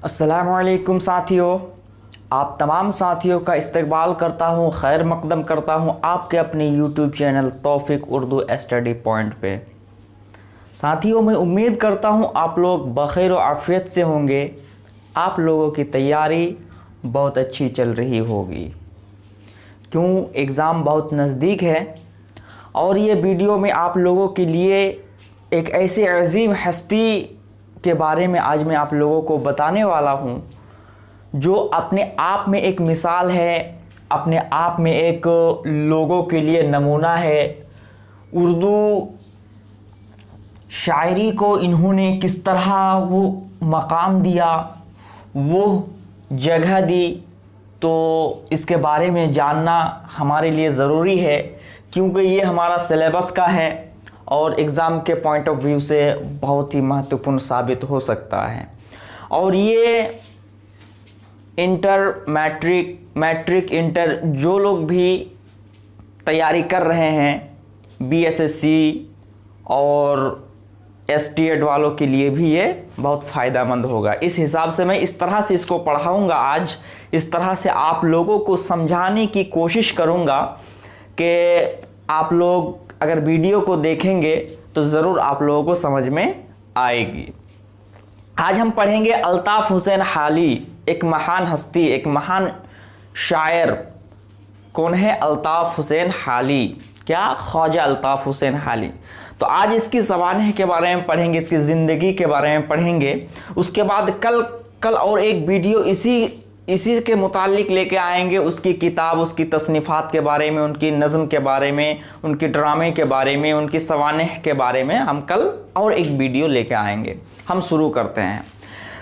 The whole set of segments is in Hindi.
अस्सलामुअलैकुम साथियों, आप तमाम साथियों का इस्तकबाल करता हूँ, खैर मकदम करता हूँ आपके अपने यूट्यूब चैनल तौफीक उर्दू स्टडी पॉइंट पे। साथियों, मैं उम्मीद करता हूँ आप लोग बखैर व आफियत से होंगे। आप लोगों की तैयारी बहुत अच्छी चल रही होगी, क्यों एग्ज़ाम बहुत नज़दीक है। और ये वीडियो में आप लोगों के लिए एक ऐसे अजीम हस्ती के बारे में आज मैं आप लोगों को बताने वाला हूँ, जो अपने आप में एक मिसाल है, अपने आप में एक लोगों के लिए नमूना है। उर्दू शायरी को इन्होंने किस तरह वो मकाम दिया, वो जगह दी, तो इसके बारे में जानना हमारे लिए ज़रूरी है, क्योंकि ये हमारा सिलेबस का है और एग्ज़ाम के पॉइंट ऑफ व्यू से बहुत ही महत्वपूर्ण साबित हो सकता है। और ये इंटर मैट्रिक इंटर जो लोग भी तैयारी कर रहे हैं, बीएसएससी और एसटीएड वालों के लिए भी ये बहुत फ़ायदेमंद होगा। इस हिसाब से मैं इस तरह से इसको पढ़ाऊँगा आज, इस तरह से आप लोगों को समझाने की कोशिश करूँगा कि आप लोग अगर वीडियो को देखेंगे तो ज़रूर आप लोगों को समझ में आएगी। आज हम पढ़ेंगे अल्ताफ़ हुसैन हाली, एक महान हस्ती, एक महान शायर। कौन है? अल्ताफ़ हुसैन हाली। क्या? ख्वाजा अल्ताफ़ हुसैन हाली। तो आज इसकी ज़बान के बारे में पढ़ेंगे, इसकी ज़िंदगी के बारे में पढ़ेंगे। उसके बाद कल और एक वीडियो इसी के मुतालिक लेके आएंगे, उसकी किताब, उसकी तसनीफ़ात के बारे में, उनकी नज़म के बारे में, उनके ड्रामे के बारे में, उनकी सवानेह के बारे में हम कल और एक वीडियो लेके आएंगे। हम शुरू करते हैं।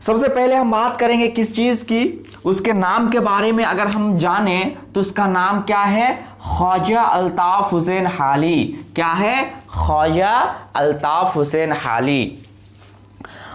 सबसे पहले हम बात करेंगे किस चीज़ की? उसके नाम के बारे में अगर हम जानें तो उसका नाम क्या है? ख्वाजा अल्ताफ़ हुसैन हाली। क्या है? ख्वाजा अल्ताफ़ हुसैन हाली।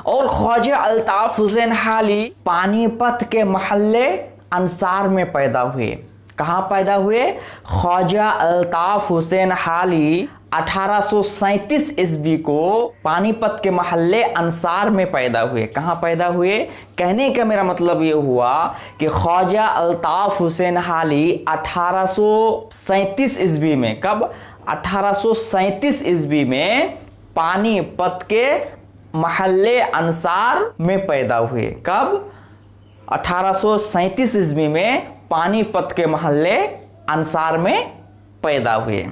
और ख्वाजा अल्ताफ़ हुसैन हाली पानीपत के महल्ले अंसार में पैदा हुए। कहाँ पैदा हुए? ख्वाजा अल्ताफ़ हुसैन हाली 1837 ईस्वी को पानीपत के महल्ले अंसार में पैदा हुए। कहाँ पैदा हुए? कहने का मेरा मतलब ये हुआ कि ख्वाजा अल्ताफ़ हुसैन हाली 1837 ईस्वी में, कब? 1837 ईस्वी में पानीपत के महल्ले अंसार में पैदा हुए। कब? 1837 ईस्वी में पानीपत के महल्ले अंसार में पैदा हुए।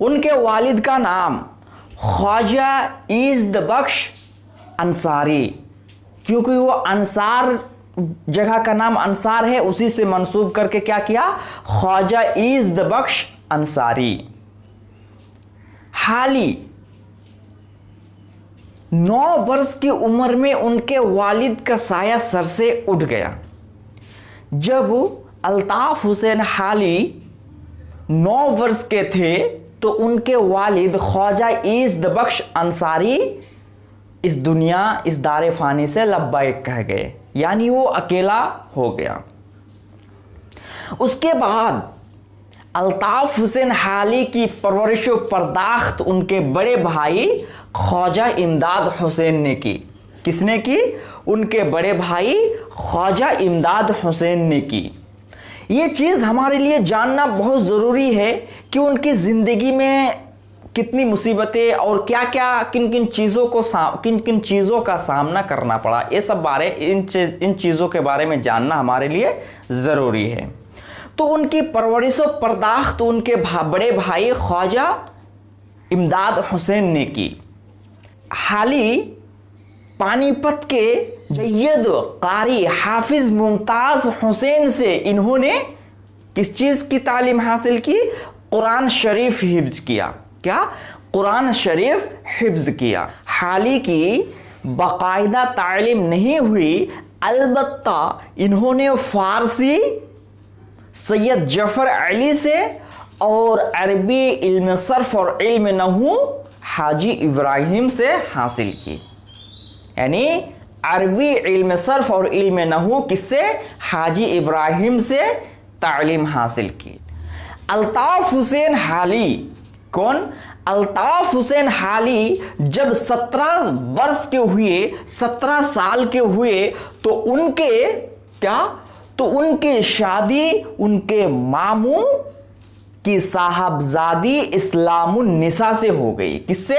उनके वालिद का नाम ख्वाजा ईज़्द बख्श अंसारी, क्योंकि वो अंसार, जगह का नाम अंसार है, उसी से मंसूब करके क्या किया? ख्वाजा ईज़्द बख्श अंसारी। हाली 9 वर्ष की उम्र में उनके वालिद का साया सर से उठ गया। जब अल्ताफ़ हुसैन हाली 9 वर्ष के थे तो उनके वालिद ख्वाजा ईज़्द बख्श अंसारी इस दुनिया, इस दारे फ़ानी से लब्बैक कह गए, यानी वो अकेला हो गया। उसके बाद अल्ताफ़ हुसैन हाली की परवरिश व पर्दाख्त उनके बड़े भाई ख्वाजा इमदाद हुसैन ने की। किसने की? उनके बड़े भाई ख्वाजा इमदाद हुसैन ने की। ये चीज़ हमारे लिए जानना बहुत ज़रूरी है कि उनकी ज़िंदगी में कितनी मुसीबतें और क्या क्या, किन किन चीज़ों का सामना करना पड़ा। ये सब इन चीज़ों के बारे में जानना हमारे लिए ज़रूरी है। तो उनकी परवरिश व पर्दाख्त उनके बड़े भाई ख्वाजा इमदाद हुसैन ने की। हाली पानीपत के जय्यद कारी हाफिज मुमताज़ हुसैन से इन्होंने किस चीज़ की तालीम हासिल की? कुरान शरीफ हिफ्ज किया। क्या? कुरान शरीफ हिफ्ज किया। हाली की बाकायदा तालीम नहीं हुई, अलबत्ता इन्होंने फ़ारसी सैयद जफ़र अली से और अरबी इल्म सर्फ और इल्म नहू हाजी इब्राहिम से हासिल की। यानी अरबी इल्म सर्फ और इल्म नहू किससे? हाजी इब्राहिम से तालीम हासिल की। अल्ताफ़ हुसैन हाली कौन? अल्ताफ हुसैन हाली जब 17 वर्ष के हुए, 17 साल के हुए, तो उनके क्या, तो उनकी शादी उनके मामू की साहबजादी इस्लामुन्निसा से हो गई। किससे?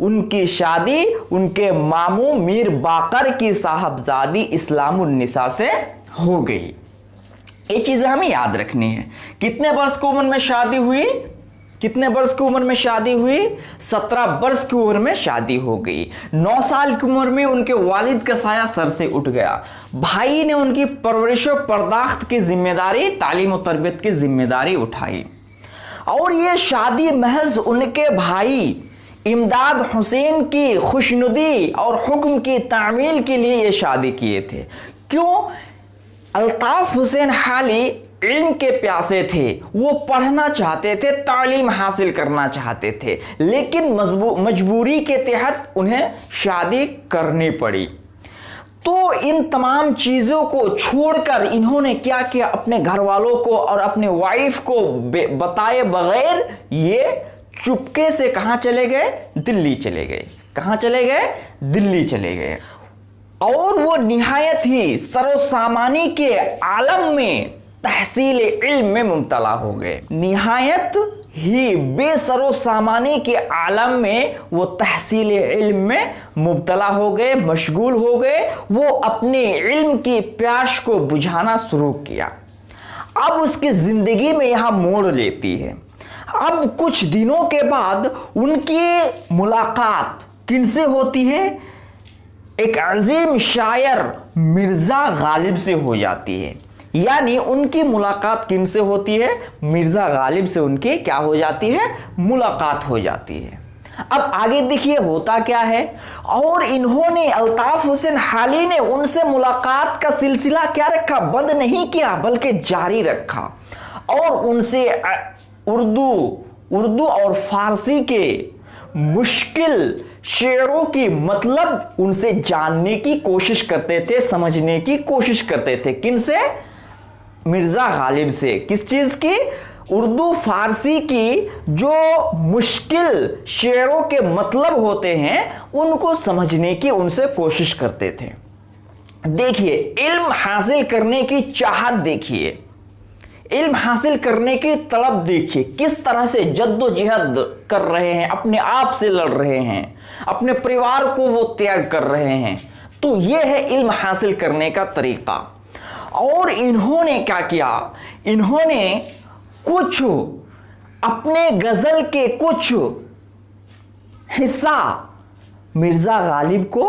उनकी शादी उनके मामू मीर बाकर की साहबजादी इस्लामुन्निसा से हो गई। ये चीजें हमें याद रखनी है। कितने वर्ष की उम्र में शादी हुई? कितने वर्ष की उम्र में शादी हुई? 17 वर्ष की उम्र में शादी हो गई। 9 साल की उम्र में उनके वालिद का साया सर से उठ गया। भाई ने उनकी परवरिश और पर्दाख्त की जिम्मेदारी, तालीम और तरबियत की जिम्मेदारी उठाई। और ये शादी महज उनके भाई इमदाद हुसैन की खुशनुदी और हुक्म की तामील के लिए ये शादी किए थे। क्यों? अल्ताफ हुसैन हाली इल्म के प्यासे थे, वो पढ़ना चाहते थे, तालीम हासिल करना चाहते थे, लेकिन मजबूरी के तहत उन्हें शादी करनी पड़ी। तो इन तमाम चीज़ों को छोड़कर इन्होंने क्या किया? अपने घर वालों को और अपने वाइफ को बताए बगैर ये चुपके से कहाँ चले गए? दिल्ली चले गए। कहाँ चले गए? दिल्ली चले गए। और वो निहायत ही सरोसामानी के आलम में तहसील इल्म में मुब्तला हो गए। निहायत ही बेसरो सामानी के आलम में वो तहसील इल्म में मुब्तला हो गए, मशगूल हो गए। वो अपने इल्म की प्यास को बुझाना शुरू किया। अब उसकी जिंदगी में यहां मोड़ लेती है। अब कुछ दिनों के बाद उनकी मुलाकात किनसे होती है? एक अजीम शायर मिर्जा गालिब से हो जाती है। यानी उनकी मुलाकात किनसे होती है? मिर्जा गालिब से उनकी क्या हो जाती है? मुलाकात हो जाती है। अब आगे देखिए होता क्या है। और इन्होंने, अल्ताफ हुसैन हाली ने उनसे मुलाकात का सिलसिला क्या रखा? बंद नहीं किया, बल्कि जारी रखा। और उनसे उर्दू और फारसी के मुश्किल शेरों की मतलब उनसे जानने की कोशिश करते थे, समझने की कोशिश करते थे। किनसे? मिर्जा गालिब से। किस चीज की? उर्दू फारसी की जो मुश्किल शेरों के मतलब होते हैं उनको समझने की उनसे कोशिश करते थे। देखिए, इल्म हासिल करने की चाहत देखिए, इल्म हासिल करने की तलब देखिए, किस तरह से जद्दोजहद कर रहे हैं, अपने आप से लड़ रहे हैं, अपने परिवार को वो त्याग कर रहे हैं। तो ये है इल्म हासिल करने का तरीका। और इन्होंने क्या किया? इन्होंने कुछ अपने गजल के कुछ हिस्सा मिर्जा गालिब को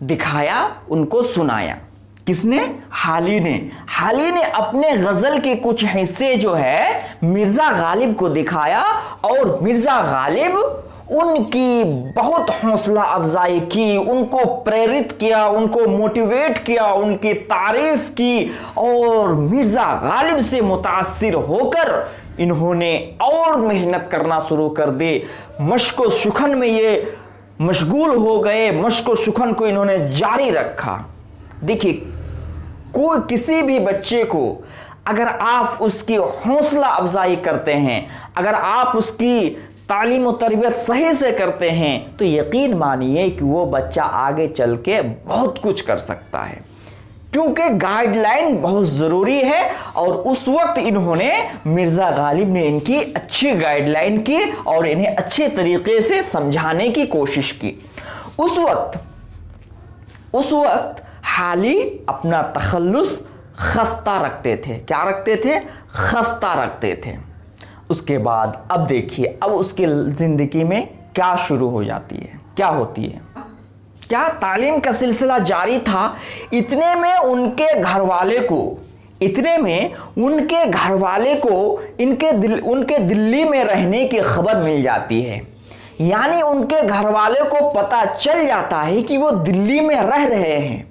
दिखाया, उनको सुनाया। किसने? हाली ने। हाली ने अपने गजल के कुछ हिस्से जो है मिर्जा गालिब को दिखाया। और मिर्जा गालिब उनकी बहुत हौसला अफजाई की, उनको प्रेरित किया, उनको मोटिवेट किया, उनकी तारीफ की। और मिर्जा गालिब से मुतासिर होकर इन्होंने और मेहनत करना शुरू कर दी। मश्को सुखन में ये मशगूल हो गए। मश्को सुखन को इन्होंने जारी रखा। देखिए, कोई किसी भी बच्चे को अगर आप उसकी हौसला अफजाई करते हैं, अगर आप उसकी तालीम और तरबियत सही से करते हैं, तो यकीन मानिए कि वो बच्चा आगे चल के बहुत कुछ कर सकता है। क्योंकि गाइडलाइन बहुत ज़रूरी है। और उस वक्त इन्होंने, मिर्ज़ा गालिब ने इनकी अच्छी गाइडलाइन की और इन्हें अच्छे तरीके से समझाने की कोशिश की। उस वक्त हाली अपना तखल्लुस खस्ता रखते थे। क्या रखते थे? खस्ता रखते थे। उसके बाद अब देखिए, अब उसकी जिंदगी में क्या शुरू हो जाती है, क्या होती है। क्या तालीम का सिलसिला जारी था। इतने में उनके घर वाले को उनके दिल्ली में रहने की खबर मिल जाती है। यानी उनके घर वाले को पता चल जाता है कि वो दिल्ली में रह रहे हैं।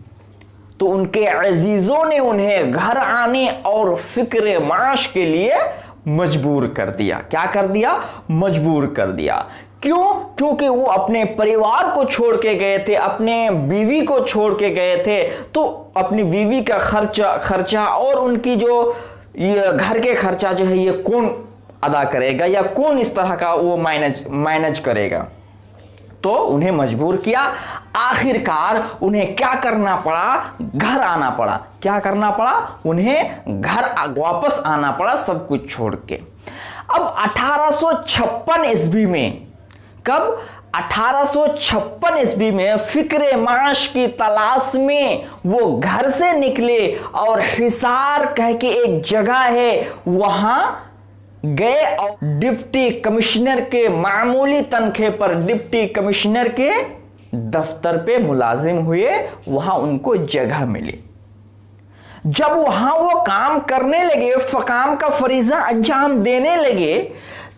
तो उनके अजीजों ने उन्हें घर आने और फिक्र माश के लिए मजबूर कर दिया। क्या कर दिया? मजबूर कर दिया। क्यों? क्योंकि वो अपने परिवार को छोड़ के गए थे, अपने बीवी को छोड़ के गए थे। तो अपनी बीवी का खर्चा और उनकी जो ये घर के खर्चा जो है ये कौन अदा करेगा या कौन इस तरह का वो मैनेज करेगा। तो उन्हें मजबूर किया, आखिरकार उन्हें क्या करना पड़ा, घर आना पड़ा। क्या करना पड़ा, उन्हें घर वापस आना पड़ा सब कुछ छोड़ के। अब 1856 ईस्वी में, कब, 1856 ईस्वी में फिक्रे माश की तलाश में वो घर से निकले और हिसार कह के एक जगह है वहां गए और डिप्टी कमिश्नर के मामूली तनखे पर डिप्टी कमिश्नर के दफ्तर पे मुलाजिम हुए। वहां उनको जगह मिली। जब वहां वो काम करने लगे, काम का फरीजा अंजाम देने लगे,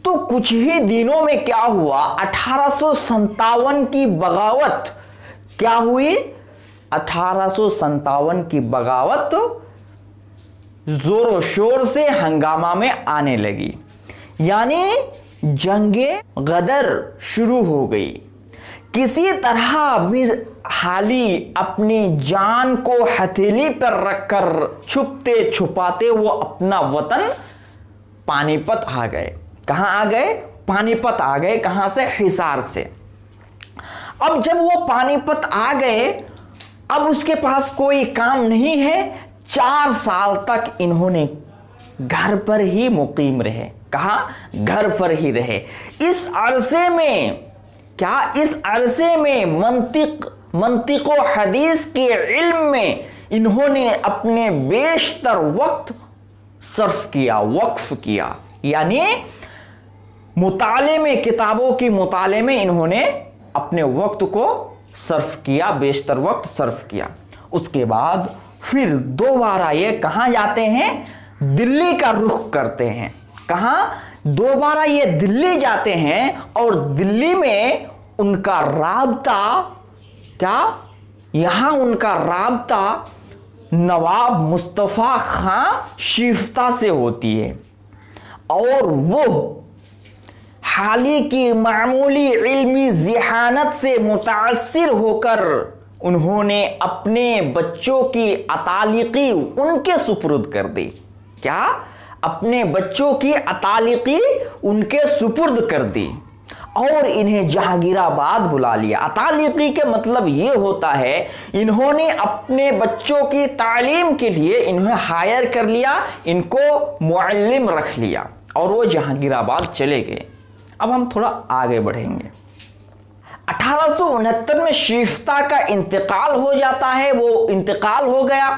तो कुछ ही दिनों में क्या हुआ, 1857 की बगावत क्या हुई, 1857 की बगावत जोरों शोर से हंगामा में आने लगी, यानी जंगे गदर शुरू हो गई। किसी तरह अमीर हाली अपनी जान को हथेली पर रखकर छुपते छुपाते वो अपना वतन पानीपत आ गए। कहां आ गए, पानीपत आ गए। कहां से, हिसार से। अब जब वो पानीपत आ गए, अब उसके पास कोई काम नहीं है। 4 साल तक इन्होंने घर पर ही मुकीम रहे। कहा, घर पर ही रहे। इस अरसे में क्या, इस अरसे में मंतिक व हदीस के इल्म में इन्होंने अपने बेशतर वक्त सर्फ किया, वक्फ किया, यानी मुताले में, किताबों की मुताले में इन्होंने अपने वक्त को सर्फ किया, बेशतर वक्त सर्फ किया। उसके बाद फिर दोबारा ये कहां जाते हैं, दिल्ली का रुख करते हैं। कहां, दोबारा ये दिल्ली जाते हैं और दिल्ली में उनका राबता क्या, यहां उनका राबता नवाब मुस्तफा खां शिफ्ता से होती है और वो हाली की मामूली इल्मी ज़िहानत से मुतासिर होकर उन्होंने अपने बच्चों की अतालिकी उनके सुपुर्द कर दी। क्या, अपने बच्चों की अतालिकी उनके सुपुर्द कर दी और इन्हें जहांगीराबाद बुला लिया। अतालिकी के मतलब ये होता है, इन्होंने अपने बच्चों की तालीम के लिए इन्हें हायर कर लिया, इनको मुअल्लिम रख लिया और वो जहांगीराबाद चले गए। अब हम थोड़ा आगे बढ़ेंगे। 1869 में शिफ्ता का इंतकाल हो जाता है। वो इंतकाल हो गया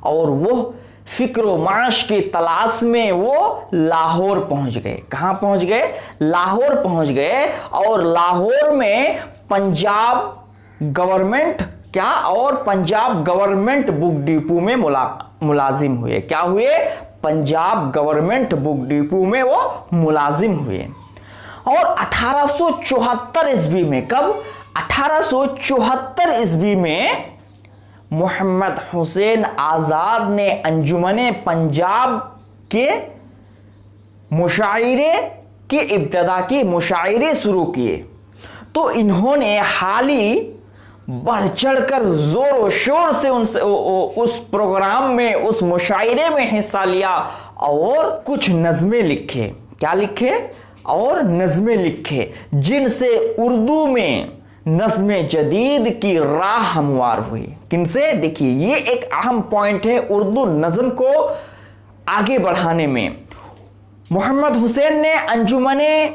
और वो फिक्र माश की तलाश में वो लाहौर पहुंच गए। कहां पहुंच गए, लाहौर पहुंच गए और लाहौर में पंजाब गवर्नमेंट क्या, और पंजाब गवर्नमेंट बुक डिपो में मुलाजिम हुए। क्या हुए, पंजाब गवर्नमेंट बुक डिपो में वो मुलाजिम हुए। और 1874 ईस्वी में, कब, 1874 ईस्वी में मोहम्मद हुसैन आजाद ने अंजुमने पंजाब के मुशायरे की इब्तिदा की, मुशायरे शुरू किए। तो इन्होंने हाली बढ़ चढ़कर जोर शोर से उस प्रोग्राम में, उस मुशायरे में हिस्सा लिया और कुछ नज़में लिखे। क्या लिखे, और नज़में लिखे जिनसे उर्दू में नज़्म जदीद की राह हमवार हुई। किनसे, देखिए ये एक अहम पॉइंट है उर्दू नज़्म को आगे बढ़ाने में। मोहम्मद हुसैन ने अंजुमने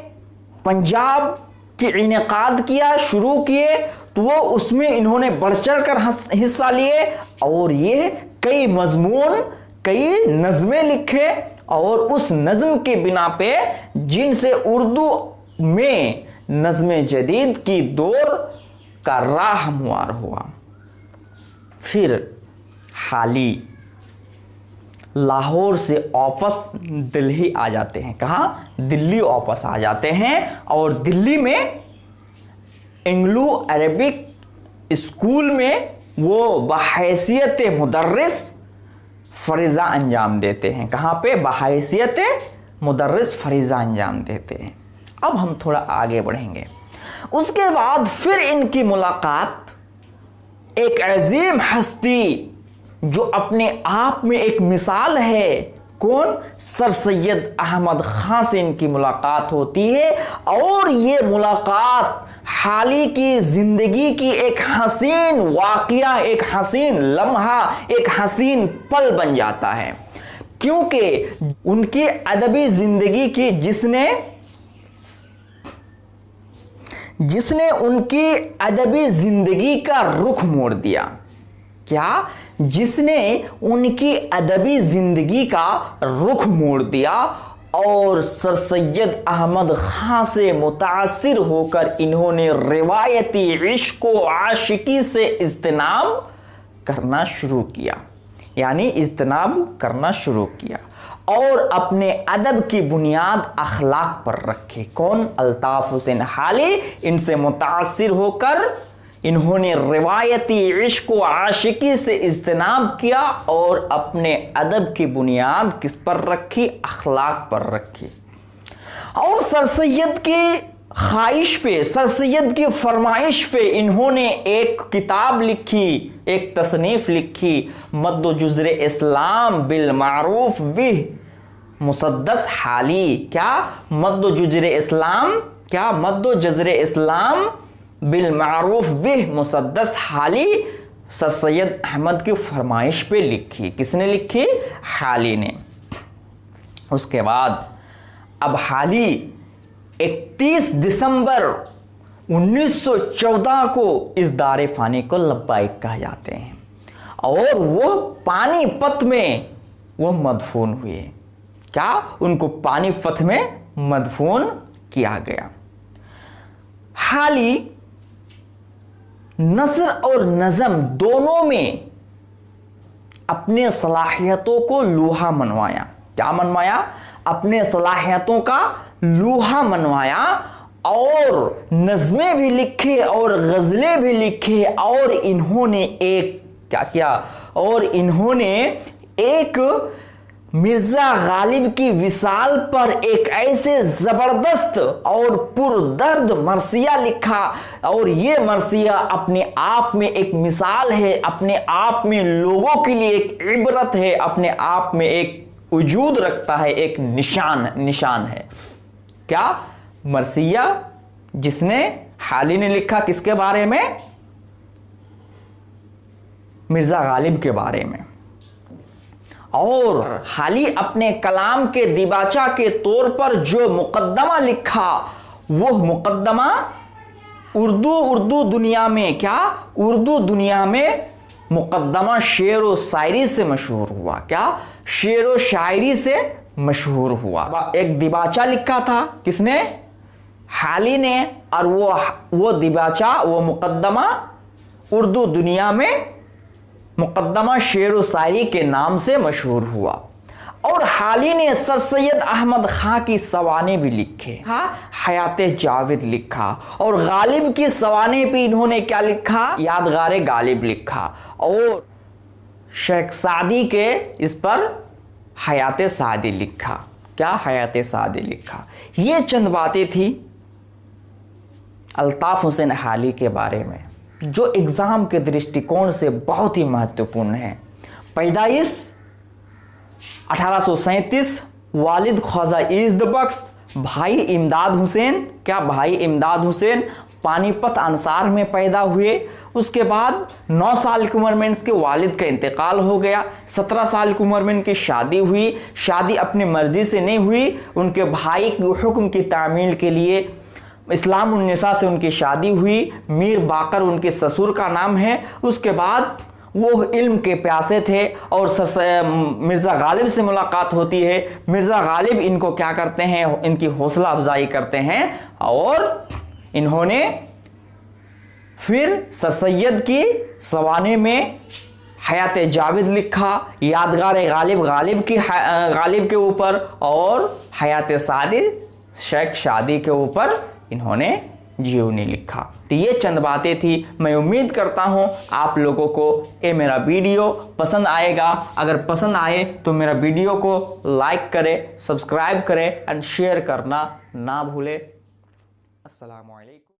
पंजाब की इनेकाद किया, शुरू किए, तो वो उसमें इन्होंने बढ़ चढ़ कर हिस्सा लिए और ये कई मजमून, कई नज़में लिखे और उस नज़्म के बिना पे जिनसे उर्दू में नज़्म जदीद की दौर का राह हमवार हुआ। फिर हाली लाहौर से वापस दिल्ली आ जाते हैं। कहां, दिल्ली वापस आ जाते हैं और दिल्ली में इंग्लो अरबिक स्कूल में वो बहैसियत मुदर्रिस फरीज़ा अंजाम देते हैं। कहां पे, बहैसियत मुदर्रिस फरीज़ा अंजाम देते हैं। अब हम थोड़ा आगे बढ़ेंगे। उसके बाद फिर इनकी मुलाकात एक अजीम हस्ती जो अपने आप में एक मिसाल है कौन? सर सैयद अहमद खां से इनकी मुलाकात होती है और ये मुलाकात हाल ही की जिंदगी की एक हसीन वाकया, एक हसीन लम्हा, एक हसीन पल बन जाता है, क्योंकि उनकी अदबी जिंदगी की जिसने उनकी अदबी जिंदगी का रुख मोड़ दिया। क्या? जिसने उनकी अदबी जिंदगी का रुख मोड़ दिया और सर सैयद अहमद खां से मुतासिर होकर इन्होंने रिवायती इश्क व आशिकी से इज्तिनाब करना शुरू किया, यानी इज्तिनाब करना शुरू किया और अपने अदब की बुनियाद अखलाक पर रखे। कौन? अल्ताफ हुसैन हाली। इनसे मुतासिर होकर इन्होंने रिवायती इश्क व आशिकी से इज्तिनाब किया और अपने अदब की बुनियाद किस पर रखी? अखलाक पर रखी। और सर सैयद की ख्वाहिश पे, सर सैयद की फरमाइश पे इन्होंने एक किताब लिखी, एक तसनीफ लिखी, मद्दो जुज़्र इस्लाम बिल मारूफ बिह मुसद्दस हाली। क्या? मद्दो जुज़्र इस्लाम, क्या? मद्दो जुज़्र इस्लाम बिल मारूफ बिह मुसद्दस हाली सर सैयद अहमद की फरमाइश पे लिखी। किसने लिखी? हाली ने। उसके बाद अब हाली 31 दिसंबर 1914 को इस दारे फानी को लब्बाइक कहा जाते हैं और वो पानीपत में वो मदफून हुए। क्या? उनको पानीपत में मदफून किया गया। हाली नस्र और नज़म दोनों में अपने सलाहियतों को लोहा मनवाया। क्या मनवाया? अपने सलाहियतों का लोहा मनवाया और नज़में भी लिखे और गज़लें भी लिखे और इन्होंने एक क्या किया? और इन्होंने एक मिर्ज़ा गालिब की विसाल पर एक ऐसे ज़बरदस्त और पुरदर्द मरसिया लिखा और ये मरसिया अपने आप में एक मिसाल है, अपने आप में लोगों के लिए एक इबरत है, अपने आप में एक वजूद रखता है, एक निशान है। क्या? मरसिया जिसने हाली ने लिखा किसके बारे में? मिर्ज़ा गालिब के बारे में। और हाली अपने कलाम के दिबाचा के तौर पर जो मुकद्दमा लिखा वो मुकद्दमा उर्दू दुनिया में, क्या? उर्दू दुनिया में मुकद्दमा शेर व शायरी से मशहूर हुआ। क्या? शेर व शायरी से मशहूर हुआ। एक दिबाचा लिखा था किसने? हाली ने। और वो दिबाचा, वो मुकद्दमा उर्दू दुनिया में मुकद्दमा शेर व शायरी के नाम से मशहूर हुआ। और हाली ने सर सैयद अहमद खां की सवाने भी लिखे। हयात जावेद लिखा और गालिब की सवाने पे इन्होंने क्या लिखा? यादगार गालिब लिखा। और शेख सादी के इस पर हयात सादी लिखा। क्या? हयात सादी लिखा। ये चंद बातें थी अल्ताफ हुसैन हाली के बारे में जो एग्ज़ाम के दृष्टिकोण से बहुत ही महत्वपूर्ण है। पैदाइश 1837, वालिद ख्वाजा इज़्ज़ बख्श, भाई इमदाद हुसैन। क्या? भाई इमदाद हुसैन पानीपत अंसार में पैदा हुए। उसके बाद 9 साल की उम्र में इसके वालिद का इंतकाल हो गया। 17 साल की उम्र में इनकी शादी हुई। शादी अपनी मर्जी से नहीं हुई, उनके भाई के हुक्म की तामील के लिए इस्लाम उन्निसा से उनकी शादी हुई। मीर बाकर उनके ससुर का नाम है। उसके बाद वो इल्म के प्यासे थे और मिर्ज़ा गालिब से मुलाकात होती है। मिर्ज़ा गालिब इनको क्या करते हैं? इनकी हौसला अफजाई करते हैं और इन्होंने फिर सर सैयद की सवाने में हयात जावेद लिखा, यादगार गालिब के ऊपर और हयात सादी शेख शादी के ऊपर इन्होंने जीवनी लिखा। तो ये चंद बातें थी। मैं उम्मीद करता हूँ आप लोगों को ये मेरा वीडियो पसंद आएगा। अगर पसंद आए तो मेरा वीडियो को लाइक करें, सब्सक्राइब करें एंड शेयर करना ना भूलें। अस्सलामु अलैकुम।